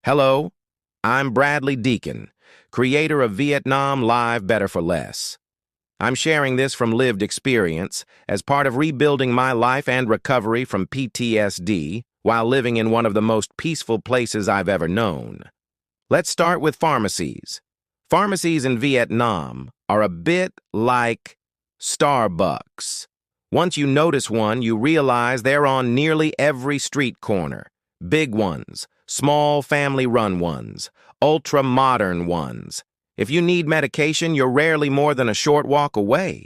Hello, I'm Bradley Deacon, creator of Vietnam Live Better for Less. I'm sharing this from lived experience as part of rebuilding my life and recovery from PTSD while living in one of the most peaceful places I've ever known. Let's start with pharmacies. Pharmacies in Vietnam are a bit like Starbucks. Once you notice one, you realize they're on nearly every street corner. Big ones, small family-run ones, ultra-modern ones. If you need medication, you're rarely more than a short walk away.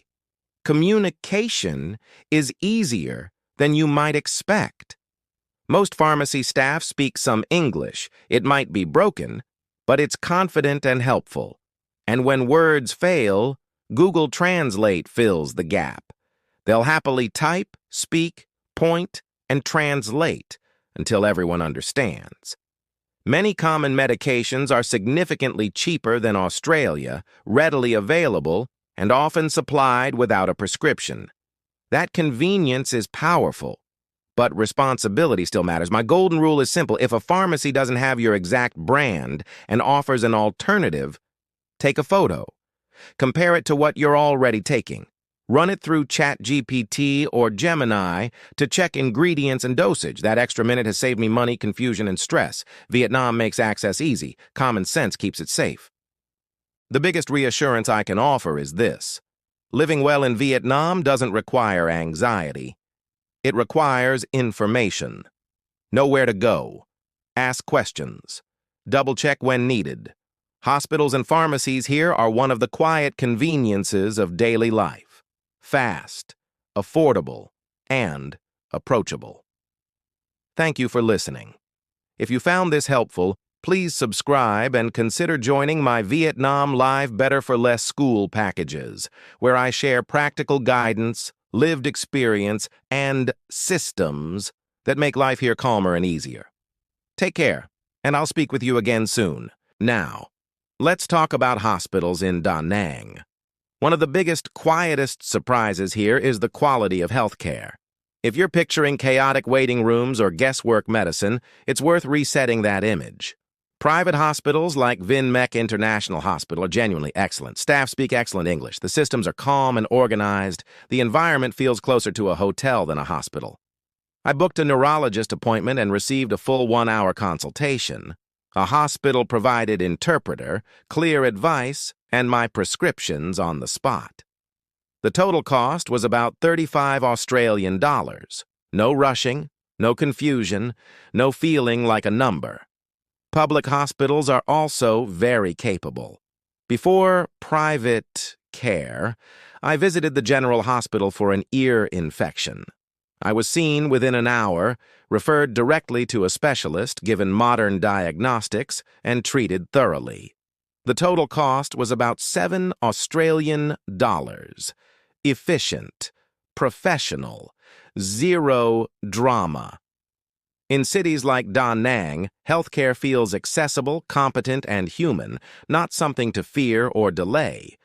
Communication is easier than you might expect. Most pharmacy staff speak some English. It might be broken, but it's confident and helpful. And when words fail, Google Translate fills the gap. They'll happily type, speak, point, and translate until everyone understands. Many common medications are significantly cheaper than Australia, readily available, and often supplied without a prescription. That convenience is powerful, but responsibility still matters. My golden rule is simple. If a pharmacy doesn't have your exact brand and offers an alternative, take a photo. Compare it to what you're already taking. Run it through ChatGPT or Gemini to check ingredients and dosage. That extra minute has saved me money, confusion, and stress. Vietnam makes access easy. Common sense keeps it safe. The biggest reassurance I can offer is this. Living well in Vietnam doesn't require anxiety. It requires information. Know where to go. Ask questions. Double-check when needed. Hospitals and pharmacies here are one of the quiet conveniences of daily life. Fast, affordable, and approachable. Thank you for listening. If you found this helpful, please subscribe and consider joining my Vietnam Live Better for Less School packages, where I share practical guidance, lived experience, and systems that make life here calmer and easier. Take care, and I'll speak with you again soon. Now, let's talk about hospitals in Da Nang. One of the biggest, quietest surprises here is the quality of healthcare. If you're picturing chaotic waiting rooms or guesswork medicine, it's worth resetting that image. Private hospitals like Vinh Mec International Hospital are genuinely excellent. Staff speak excellent English. The systems are calm and organized. The environment feels closer to a hotel than a hospital. I booked a neurologist appointment and received a full 1-hour consultation. A hospital-provided interpreter, clear advice, and my prescriptions on the spot. The total cost was about $35 Australian. No rushing, no confusion, no feeling like a number. Public hospitals are also very capable. Before private care, I visited the General Hospital for an ear infection. I was seen within an hour, referred directly to a specialist, given modern diagnostics, and treated thoroughly. The total cost was about $7 Australian. Efficient, professional, zero drama. In cities like Da Nang, healthcare feels accessible, competent, and human, not something to fear or delay.